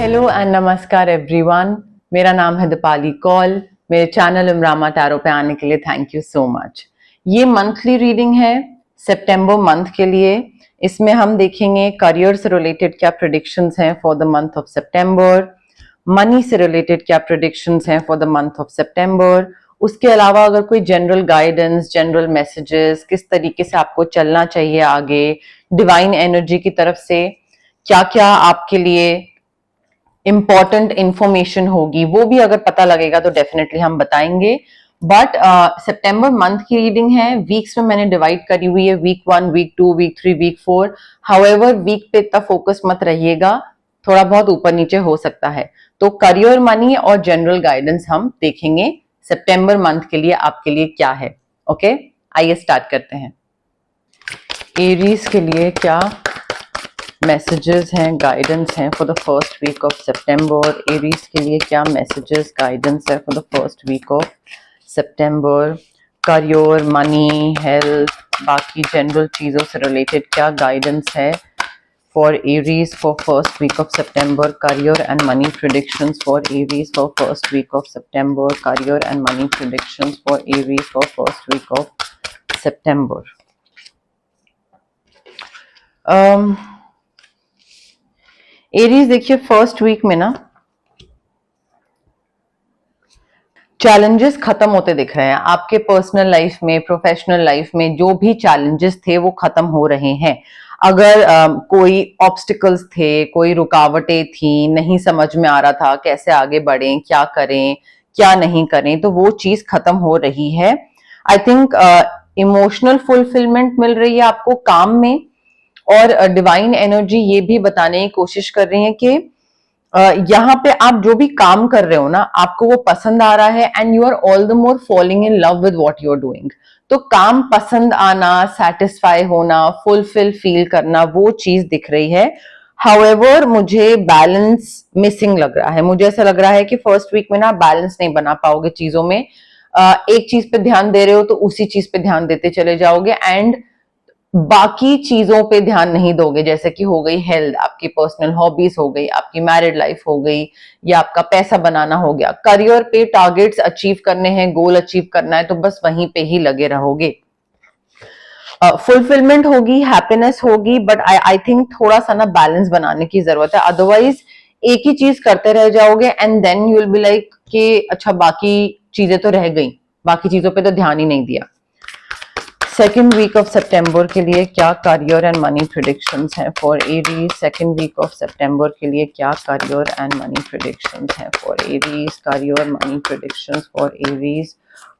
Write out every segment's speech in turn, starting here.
Hello and नमस्कार everyone. मेरा नाम है दीपाली कौल। मेरे चैनल इमरामा टैरो पे आने के लिए थैंक यू सो मच। ये मंथली रीडिंग है सितंबर मंथ के लिए। इसमें हम देखेंगे करियर से रिलेटेड क्या प्रेडिक्शंस हैं for the month of September, money से रिलेटेड क्या प्रेडिक्शंस हैं फॉर द मंथ ऑफ सितंबर। उसके अलावा अगर कोई जनरल गाइडेंस, जनरल मैसेजेस, किस तरीके से आपको चलना चाहिए आगे डिवाइन एनर्जी की तरफ से, क्या क्या आपके लिए इंपॉर्टेंट इंफॉर्मेशन होगी, वो भी अगर पता लगेगा तो डेफिनेटली हम बताएंगे। बट सितंबर मंथ की रीडिंग है। वीक्स में मैंने डिवाइड करी हुई है, week 1, week 2, week 3, week 4। However week पे इतना फोकस मत रहिएगा, थोड़ा बहुत ऊपर नीचे हो सकता है। तो करियर, मनी और जनरल गाइडेंस हम देखेंगे सितंबर मंथ के लिए आपके लिए क्या है। ओके, आइए स्टार्ट करते हैं। एरीज के लिए क्या मैसेजेस हैं, गाइडेंस हैं for the first week of September. Aries के लिए क्या मैसेजेस, गाइडेंस है for the first week of September. Career, money, health, बाकी जनरल चीज़ों से रिलेटेड क्या गाइडेंस है for Aries for first week of September. Career and money predictions for Aries for first week of September. Career and money predictions for Aries for first week of September. Aries देखिए, first week में ना challenges खत्म होते दिख रहे हैं आपके personal life में, प्रोफेशनल लाइफ में। जो भी चैलेंजेस थे वो खत्म हो रहे हैं। अगर कोई ऑब्स्टिकल्स थे, कोई रुकावटें थी, नहीं समझ में आ रहा था कैसे आगे बढ़ें, क्या करें क्या नहीं करें, तो वो चीज खत्म हो रही है। आई थिंक इमोशनल फुलफिलमेंट मिल रही है आपको काम में। और डिवाइन एनर्जी ये भी बताने की कोशिश कर रही है कि यहाँ पे आप जो भी काम कर रहे हो ना, आपको वो पसंद आ रहा है and you are all the more falling in love with what you are doing. तो काम पसंद आना, सेटिस्फाई होना, फुलफिल फील करना, वो चीज दिख रही है। हाउएवर मुझे बैलेंस मिसिंग लग रहा है। मुझे ऐसा लग रहा है कि फर्स्ट वीक में ना बैलेंस नहीं बना पाओगे चीजों में। एक चीज पे ध्यान दे रहे हो तो उसी चीज पे ध्यान देते चले जाओगे एंड बाकी चीजों पे ध्यान नहीं दोगे। जैसे कि हो गई हेल्थ, आपकी पर्सनल हॉबीज हो गई, आपकी मैरिड लाइफ हो गई, या आपका पैसा बनाना हो गया। करियर पे टारगेट्स अचीव करने हैं, गोल अचीव करना है, तो बस वहीं पे ही लगे रहोगे। फुलफिलमेंट होगी, हैप्पीनेस होगी, बट आई थिंक थोड़ा सा ना बैलेंस बनाने की जरूरत है। अदरवाइज एक ही चीज करते रह जाओगे and then you will be like कि अच्छा बाकी चीजें तो रह गई, बाकी चीजों पे तो ध्यान ही नहीं दिया। सेकेंड वीक ऑफ सितंबर के लिए क्या करियर एंड मनी प्रेडिक्शंस हैं for Aries. Second week of सितंबर के लिए क्या करियर एंड मनी प्रेडिक्शंस हैं for Aries. Career, money predictions for Aries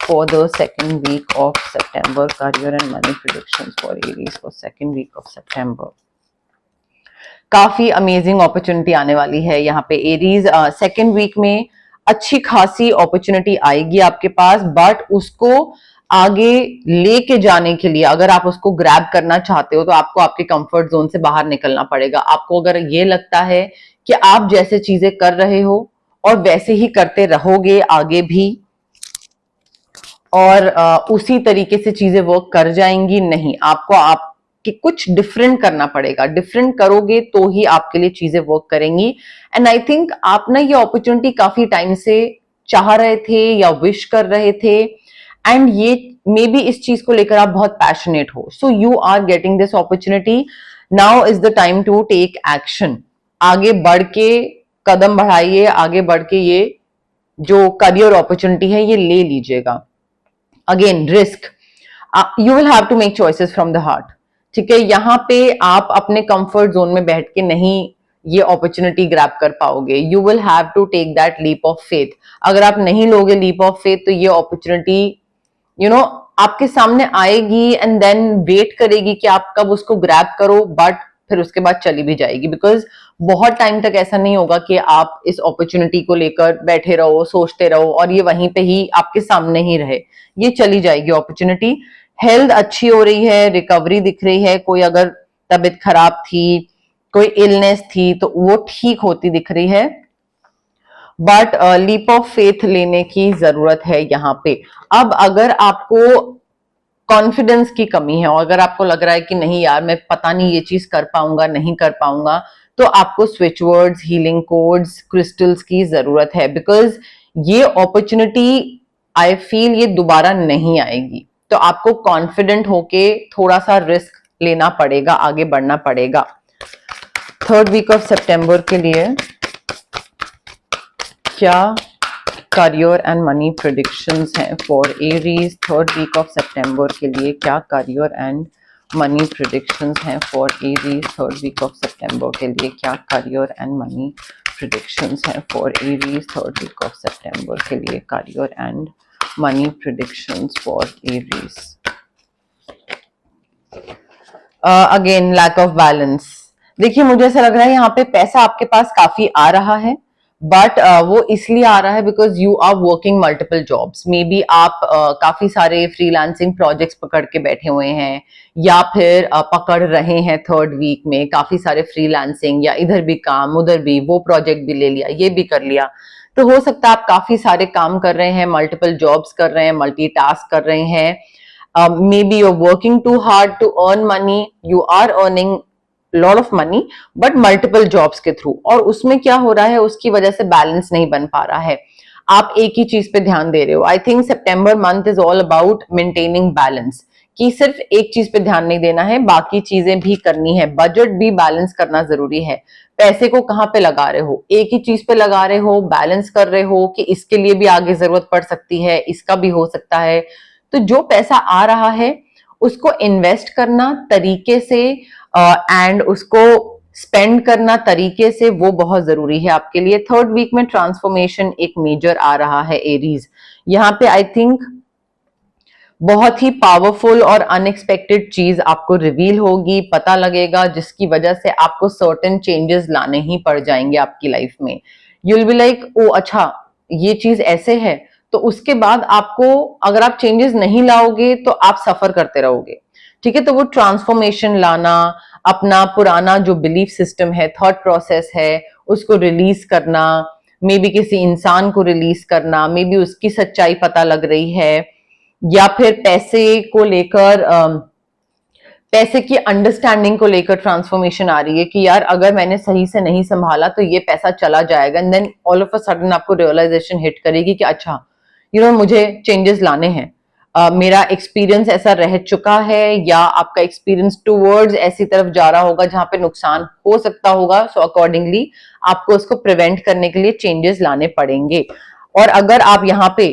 for the second week of September. Career and money predictions for Aries for second week of सितंबर। काफी amazing opportunity आने वाली है यहाँ पे एरीज। सेकेंड वीक में अच्छी खासी अपॉर्चुनिटी आएगी आपके पास, बट उसको आगे लेके जाने के लिए अगर आप उसको ग्रैब करना चाहते हो तो आपको आपके कंफर्ट जोन से बाहर निकलना पड़ेगा। आपको अगर ये लगता है कि आप जैसे चीजें कर रहे हो और वैसे ही करते रहोगे आगे भी और उसी तरीके से चीजें वर्क कर जाएंगी, नहीं, आपको आपके कुछ डिफरेंट करना पड़ेगा। डिफरेंट करोगे तो ही आपके लिए चीजें वर्क करेंगी। एंड आई थिंक आप ना ये अपॉर्चुनिटी काफी टाइम से चाह रहे थे या विश कर रहे थे एंड ये मे बी इस चीज को लेकर आप बहुत पैशनेट हो। So you are getting this opportunity. Now is the time to take action. आगे बढ़ के कदम बढ़ाइए, आगे बढ़ के ये जो करियर अपॉर्चुनिटी है ये ले लीजिएगा। Again risk, you will have to make choices from the heart. ठीक है, यहाँ पे आप अपने कंफर्ट जोन में बैठ के नहीं ये अपॉर्चुनिटी ग्रैब कर पाओगे। You will have to take that leap of faith. अगर आप नहीं लोगे लीप ऑफ फेथ तो ये अपॉर्चुनिटी आपके सामने आएगी एंड देन वेट करेगी कि आप कब उसको ग्रैब करो, बट फिर उसके बाद चली भी जाएगी। बिकॉज बहुत टाइम तक ऐसा नहीं होगा कि आप इस अपॉर्चुनिटी को लेकर बैठे रहो, सोचते रहो और ये वहीं पे ही आपके सामने ही रहे। ये चली जाएगी अपॉर्चुनिटी। हेल्थ अच्छी हो रही है, रिकवरी दिख रही है। कोई अगर तबीयत खराब थी, कोई इलनेस थी, तो वो ठीक होती दिख रही है। बट लीप ऑफ फेथ लेने की जरूरत है यहाँ पे। अब अगर आपको कॉन्फिडेंस की कमी है और अगर आपको लग रहा है कि नहीं यार मैं पता नहीं ये चीज कर पाऊंगा नहीं कर पाऊंगा, तो आपको switch words, healing codes, crystals की जरूरत है, बिकॉज ये अपॉर्चुनिटी आई फील ये दोबारा नहीं आएगी। तो आपको कॉन्फिडेंट होके थोड़ा सा रिस्क लेना पड़ेगा, आगे बढ़ना पड़ेगा। थर्ड वीक ऑफ सितंबर के लिए क्या करियर एंड मनी प्रेडिक्शंस हैं for Aries? Third week of सितंबर के लिए क्या करियर एंड मनी प्रेडिक्शंस हैं for Aries? Third week of सितंबर के लिए क्या करियर एंड मनी प्रेडिक्शंस हैं for Aries? Third week of सितंबर के लिए career and money predictions for Aries. Again lack of balance. देखिए मुझे ऐसा लग रहा है यहाँ पे पैसा आपके पास काफी आ रहा है, बट वो इसलिए आ रहा है because you are working multiple jobs. Maybe आप काफी सारे फ्रीलांसिंग प्रोजेक्ट्स पकड़ के बैठे हुए हैं, या फिर पकड़ रहे हैं थर्ड वीक में काफी सारे फ्रीलांसिंग, या इधर भी काम उधर भी, वो प्रोजेक्ट भी ले लिया, ये भी कर लिया। तो हो सकता है आप काफी सारे काम कर रहे हैं, मल्टीपल जॉब्स कर रहे हैं, मल्टीटास्क कर रहे हैं। Maybe you're working too hard to earn money, you are earning lot of money but multiple jobs के थ्रू, और उसमें क्या हो रहा है, उसकी वजह से बैलेंस नहीं बन पा रहा है। आप एक ही चीज पे ध्यान दे रहे हो। I think September month is all about maintaining balance, कि सिर्फ एक चीज पे ध्यान नहीं देना है, बाकी चीजें भी करनी है। बजट भी बैलेंस करना जरूरी है। पैसे को कहाँ पे लगा रहे हो, एक ही चीज पे लगा रहे हो, बैलेंस कर रहे हो कि इसके लिए भी आगे जरूरत पड़ सकती है, इसका भी हो सकता है। तो जो पैसा आ रहा है उसको इन्वेस्ट करना तरीके से एंड उसको स्पेंड करना तरीके से, वो बहुत जरूरी है आपके लिए। थर्ड वीक में ट्रांसफॉर्मेशन एक मेजर आ रहा है एरीज। यहाँ पे आई थिंक बहुत ही पावरफुल और अनएक्सपेक्टेड चीज आपको रिवील होगी, पता लगेगा, जिसकी वजह से आपको सर्टेन चेंजेस लाने ही पड़ जाएंगे आपकी लाइफ में। You will be like oh अच्छा ये चीज ऐसे है, तो उसके बाद आपको अगर आप चेंजेस नहीं लाओगे तो आप सफर करते रहोगे। ठीक है, तो वो ट्रांसफॉर्मेशन लाना, अपना पुराना जो बिलीफ सिस्टम है, थॉट प्रोसेस है, उसको रिलीज करना, मे बी किसी इंसान को रिलीज करना, मे बी उसकी सच्चाई पता लग रही है, या फिर पैसे को लेकर पैसे की अंडरस्टैंडिंग को लेकर ट्रांसफॉर्मेशन आ रही है कि यार अगर मैंने सही से नहीं संभाला तो ये पैसा चला जाएगा। And then all of a sudden आपको रियलाइजेशन हिट करेगी कि अच्छा मुझे चेंजेस लाने हैं। मेरा एक्सपीरियंस ऐसा रह चुका है, या आपका एक्सपीरियंस टूवर्ड्स ऐसी तरफ जा रहा होगा जहां पे नुकसान हो सकता होगा। सो अकॉर्डिंगली आपको उसको प्रिवेंट करने के लिए चेंजेस लाने पड़ेंगे। और अगर आप यहाँ पे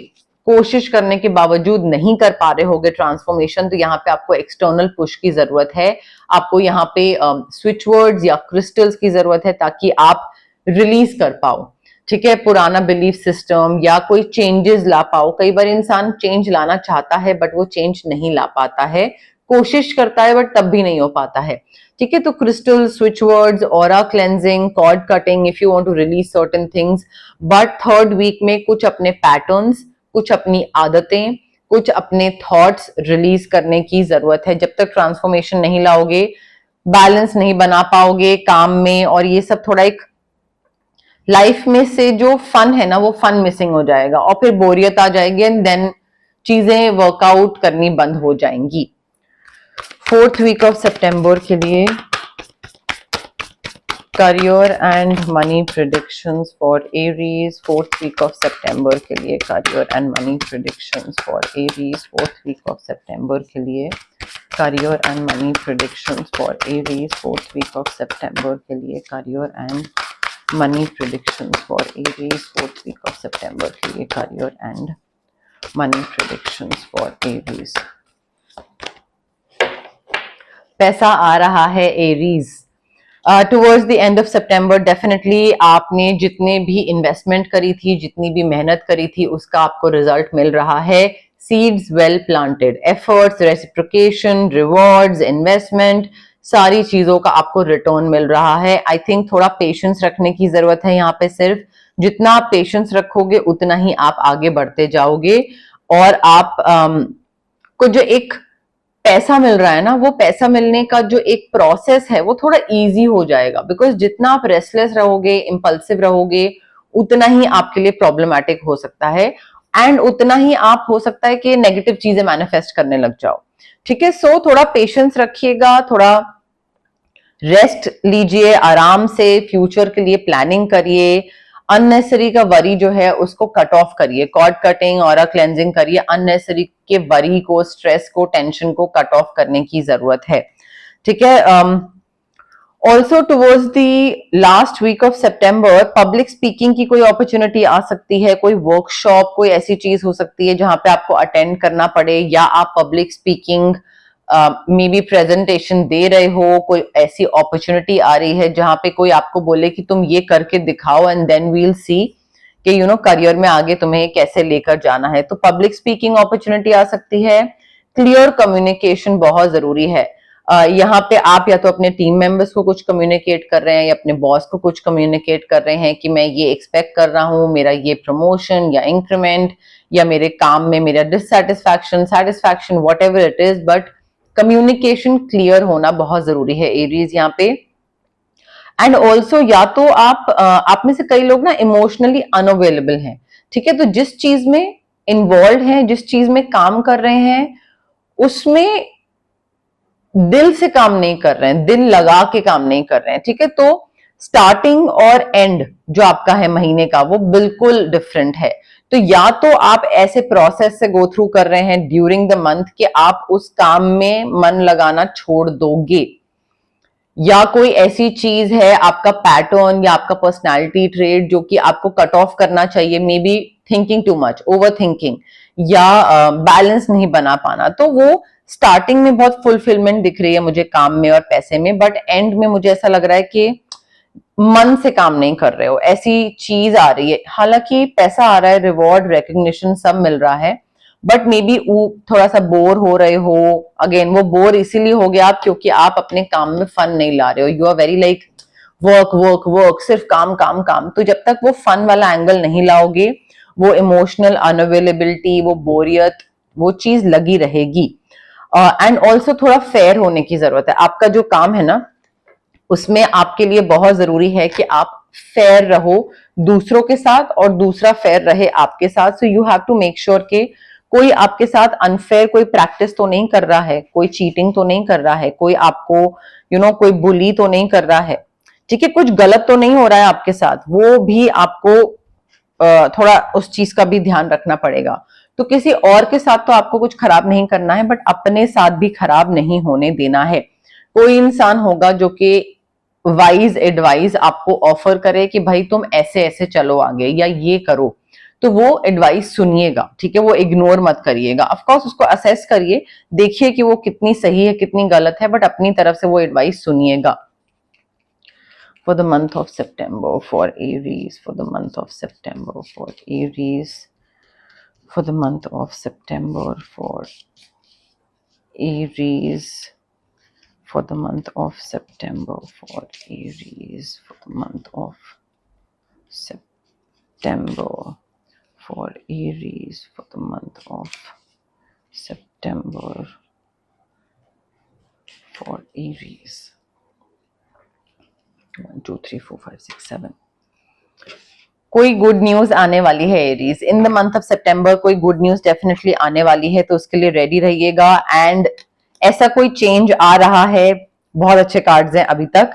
कोशिश करने के बावजूद नहीं कर पा रहे होगे ट्रांसफॉर्मेशन, तो यहाँ पे आपको एक्सटर्नल पुश की जरूरत है। आपको यहाँ पे स्विच वर्ड्स या क्रिस्टल्स की जरूरत है ताकि आप रिलीज कर पाओ। ठीक है, पुराना बिलीफ सिस्टम या कोई चेंजेस ला पाओ। कई बार इंसान चेंज लाना चाहता है बट वो चेंज नहीं ला पाता है, कोशिश करता है बट तब भी नहीं हो पाता है। ठीक है, तो crystal, switch words, aura cleansing, cord cutting, if you want to release certain things. But third week में कुछ अपने पैटर्न्स, कुछ अपनी आदतें, कुछ अपने थॉट्स रिलीज करने की जरूरत है। जब तक ट्रांसफॉर्मेशन नहीं लाओगे, बैलेंस नहीं बना पाओगे काम में, और ये सब थोड़ा एक लाइफ में से जो फन है ना, वो फन मिसिंग हो जाएगा, और फिर बोरियत आ जाएगी, एंड देन चीजें वर्कआउट करनी बंद हो जाएंगी। फोर्थ वीक ऑफ सितंबर के लिए career and money predictions for Aries. Fourth week of सितंबर के लिए career and money predictions for Aries. Fourth week of सितंबर के लिए career and money predictions for Aries. Fourth week of सितंबर के लिए career and money predictions for Aries. Fourth week of सितंबर के लिए career and money predictions for Aries. पैसा आ रहा है Aries. Towards the end of सितंबर डेफिनेटली आपने जितने भी इन्वेस्टमेंट करी थी, जितनी भी मेहनत करी थी, उसका आपको रिजल्ट मिल रहा है। Seeds well planted, efforts, reciprocation, rewards, investment, सारी चीजों का आपको रिटर्न मिल रहा है। आई थिंक थोड़ा पेशेंस रखने की जरूरत है यहाँ पे। सिर्फ जितना आप पेशेंस रखोगे उतना ही आप आगे बढ़ते जाओगे, और आप को जो एक पैसा मिल रहा है ना, वो पैसा मिलने का जो एक प्रोसेस है वो थोड़ा इजी हो जाएगा। बिकॉज जितना आप रेस्टलेस रहोगे, इंपल्सिव रहोगे, उतना ही आपके लिए प्रॉब्लमैटिक हो सकता है, एंड उतना ही आप हो सकता है कि नेगेटिव चीजें मैनिफेस्ट करने लग जाओ। ठीक है, सो थोड़ा पेशेंस रखिएगा, थोड़ा रेस्ट लीजिए आराम से, फ्यूचर के लिए प्लानिंग करिए, अननेसेसरी का वरी जो है उसको कट ऑफ करिए, कॉर्ड कटिंग और क्लेंजिंग करिए, अननेसेसरी के वरी को, स्ट्रेस को, टेंशन को कट ऑफ करने की जरूरत है, ठीक है। Also towards the last week of September public speaking की कोई अपॉर्चुनिटी आ सकती है, कोई वर्कशॉप, कोई ऐसी चीज हो सकती है जहां पे आपको अटेंड करना पड़े, या आप public speaking maybe presentation दे रहे हो, कोई ऐसी अपॉर्चुनिटी आ रही है जहां पे कोई आपको बोले कि तुम ये करके दिखाओ एंड देन वील सी कि करियर में आगे तुम्हें कैसे लेकर जाना है, तो पब्लिक स्पीकिंग अपॉर्चुनिटी आ सकती है। क्लियर कम्युनिकेशन बहुत जरूरी है। यहाँ पे आप या तो अपने टीम मेंबर्स को कुछ कम्युनिकेट कर रहे हैं या अपने बॉस को कुछ कम्युनिकेट कर रहे हैं कि मैं ये एक्सपेक्ट कर रहा हूं, मेरा ये प्रमोशन या इंक्रीमेंट या मेरे काम में मेरा dissatisfaction, satisfaction, what ever it is, but communication clear होना बहुत जरूरी है एरीज यहाँ पे। एंड ऑल्सो या तो आप में से कई लोग ना इमोशनली अनअवेलेबल हैं, ठीक है, तो जिस चीज में इन्वॉल्व हैं, जिस चीज में काम कर रहे हैं, उसमें दिल से काम नहीं कर रहे हैं, दिल लगा के काम नहीं कर रहे हैं, ठीक है। तो स्टार्टिंग और एंड जो आपका है महीने का वो बिल्कुल डिफरेंट है। तो या तो आप ऐसे प्रोसेस से गो थ्रू कर रहे हैं ड्यूरिंग द मंथ कि आप उस काम में मन लगाना छोड़ दोगे, या कोई ऐसी चीज है आपका पैटर्न या आपका पर्सनालिटी ट्रेड जो कि आपको कट ऑफ करना चाहिए, may be thinking too much, over thinking, या बैलेंस नहीं बना पाना, तो वो स्टार्टिंग में बहुत फुलफिलमेंट दिख रही है मुझे काम में और पैसे में, बट एंड में मुझे ऐसा लग रहा है कि मन से काम नहीं कर रहे हो, ऐसी चीज आ रही है। हालांकि पैसा आ रहा है, रिवॉर्ड, रिकग्निशन सब मिल रहा है, बट मे बी थोड़ा सा बोर हो रहे हो। अगेन वो बोर इसीलिए हो गया आप क्योंकि आप अपने काम में फन नहीं ला रहे हो, you are very like work work work, सिर्फ काम काम काम। तो जब तक वो फन वाला एंगल नहीं लाओगे, वो इमोशनल अनअवेलेबिलिटी, वो बोरियत, वो चीज लगी रहेगी। एंड ऑल्सो थोड़ा फेयर होने की जरूरत है। आपका जो काम है ना उसमें आपके लिए बहुत जरूरी है कि आप फेयर रहो दूसरों के साथ और दूसरा फेयर रहे आपके साथ। So you have to make sure कि कोई आपके साथ अनफेयर कोई प्रैक्टिस तो नहीं कर रहा है, कोई चीटिंग तो नहीं कर रहा है, कोई आपको कोई बुली तो नहीं कर रहा है, ठीक है, कुछ गलत तो नहीं हो रहा है आपके साथ, वो भी आपको थोड़ा उस चीज का भी ध्यान रखना पड़ेगा। तो किसी और के साथ तो आपको कुछ खराब नहीं करना है, बट अपने साथ भी खराब नहीं होने देना है। कोई इंसान होगा जो कि वाइज एडवाइस आपको ऑफर करे कि भाई तुम ऐसे ऐसे चलो आगे या ये करो, तो वो एडवाइस सुनिएगा, ठीक है, वो इग्नोर मत करिएगा। ऑफ कोर्स उसको असेस करिए, देखिए कि वो कितनी सही है कितनी गलत है, बट अपनी तरफ से वो एडवाइस सुनिएगा। For the month of September for Aries, for the month of September for Aries, for the month of September for Aries, for the month of September for Aries, for the month of September for Aries, for the month of September for Aries. 1 2 3 4 5 6 7 कोई good news आने वाली है Aries in the month of सितंबर, कोई good news definitely आने वाली है, तो उसके लिए रेडी रहिएगा। एंड ऐसा कोई चेंज आ रहा है, बहुत अच्छे कार्ड्स हैं अभी तक,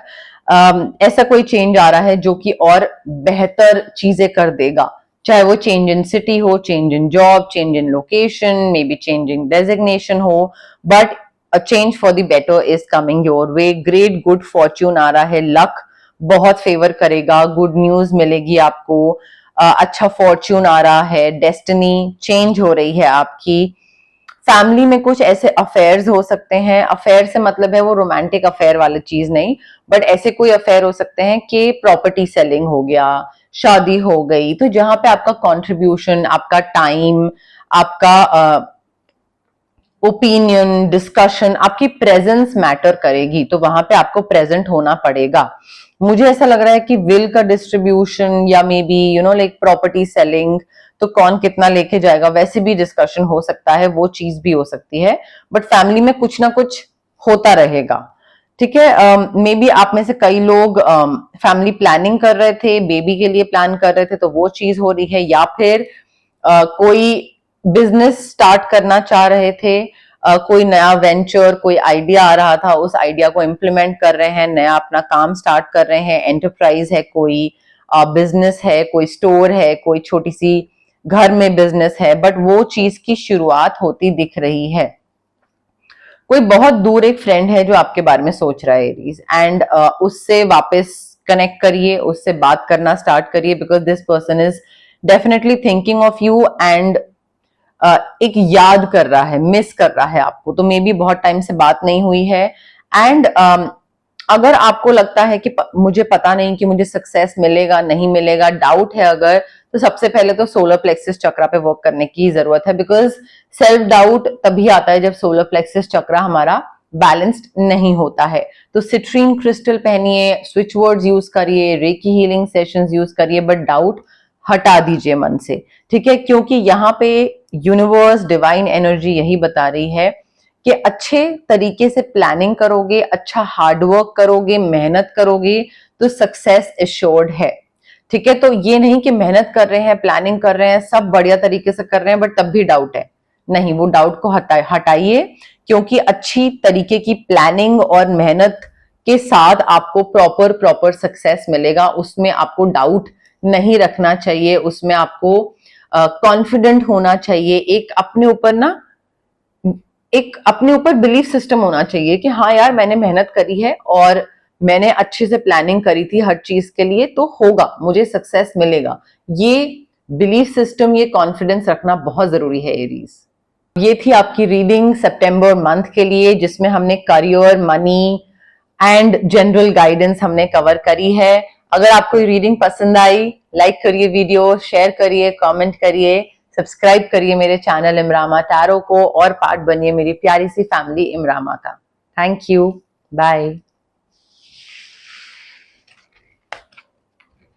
ऐसा कोई चेंज आ रहा है जो कि और बेहतर चीजें कर देगा, चाहे वो चेंज इन सिटी हो, change in job, change in location, may be change in designation हो, but a change for the better is coming your way. Great good fortune आ रहा है, लक बहुत फेवर करेगा, गुड न्यूज मिलेगी आपको, अच्छा Fortune आ रहा है, डेस्टिनी चेंज हो रही है आपकी। फैमिली में कुछ ऐसे अफेयर्स हो सकते हैं, अफेयर से मतलब है वो रोमांटिक अफेयर वाली चीज नहीं, बट ऐसे कोई अफेयर हो सकते हैं कि प्रॉपर्टी सेलिंग हो गया, शादी हो गई, तो जहां पे आपका कंट्रीब्यूशन, आपका टाइम, आपका ओपिनियन, डिस्कशन, आपकी प्रेजेंस मैटर करेगी, तो वहां पे आपको प्रेजेंट होना पड़ेगा। मुझे ऐसा लग रहा है कि विल का डिस्ट्रीब्यूशन या may be like property selling, तो कौन कितना लेके जाएगा वैसे भी डिस्कशन हो सकता है, वो चीज भी हो सकती है, बट फैमिली में कुछ ना कुछ होता रहेगा, ठीक है। मे बी आप में से कई लोग फैमिली प्लानिंग कर रहे थे, बेबी के लिए प्लान कर रहे थे, तो वो चीज हो रही है, या फिर कोई बिजनेस स्टार्ट करना चाह रहे थे, कोई नया वेंचर, कोई आइडिया आ रहा था, उस आइडिया को इम्प्लीमेंट कर रहे हैं, नया अपना काम स्टार्ट कर रहे हैं, एंटरप्राइज है, कोई बिजनेस है, कोई स्टोर है, कोई छोटी सी घर में बिजनेस है, बट वो चीज की शुरुआत होती दिख रही है। कोई बहुत दूर एक फ्रेंड है जो आपके बारे में सोच रहा है एरीज, एंड उससे वापस कनेक्ट करिए, उससे बात करना स्टार्ट करिए, because this person is definitely thinking of you and एक याद कर रहा है, मिस कर रहा है आपको। तो मे बी बहुत टाइम से बात नहीं हुई है, एंड अगर आपको लगता है कि मुझे पता नहीं कि मुझे सक्सेस मिलेगा नहीं मिलेगा, डाउट है अगर, तो सबसे पहले तो सोलर प्लेक्सिस चक्रा पे वर्क करने की जरूरत है, बिकॉज सेल्फ डाउट तभी आता है जब सोलर प्लेक्सिस चक्रा हमारा बैलेंस्ड नहीं होता है। तो सिट्रीन क्रिस्टल पहनिए, स्विच वर्ड्स यूज करिए, रेकी हीलिंग सेशंस यूज करिए, बट डाउट हटा दीजिए मन से, ठीक है? क्योंकि यहाँ पे यूनिवर्स, डिवाइन एनर्जी यही बता रही है कि अच्छे तरीके से प्लानिंग करोगे, अच्छा हार्डवर्क करोगे, मेहनत करोगे, तो सक्सेस एश्योर्ड है, ठीक है? तो ये नहीं कि मेहनत कर रहे हैं, प्लानिंग कर रहे हैं, सब बढ़िया तरीके से कर रहे हैं, बट तब भी डाउट है, नहीं, वो डाउट को हटाइए, क्योंकि अच्छी तरीके की प्लानिंग और मेहनत के साथ आपको प्रॉपर सक्सेस मिलेगा। उसमें आपको डाउट नहीं रखना चाहिए, उसमें आपको कॉन्फिडेंट होना चाहिए, एक अपने ऊपर बिलीफ सिस्टम होना चाहिए कि हाँ यार, मैंने मेहनत करी है और मैंने अच्छे से प्लानिंग करी थी हर चीज के लिए, तो होगा, मुझे सक्सेस मिलेगा। ये बिलीफ सिस्टम, ये कॉन्फिडेंस रखना बहुत जरूरी है एरीज। ये थी आपकी रीडिंग सितंबर मंथ के लिए, जिसमें हमने career, money and general guidance हमने कवर करी है। अगर आपको ये रीडिंग पसंद आई, लाइक करिए वीडियो, शेयर करिए, कमेंट करिए, सब्सक्राइब करिए मेरे चैनल इमरामा टैरो को, और पार्ट बनिए मेरी प्यारी सी फैमिली इमरामा का। Thank you, bye.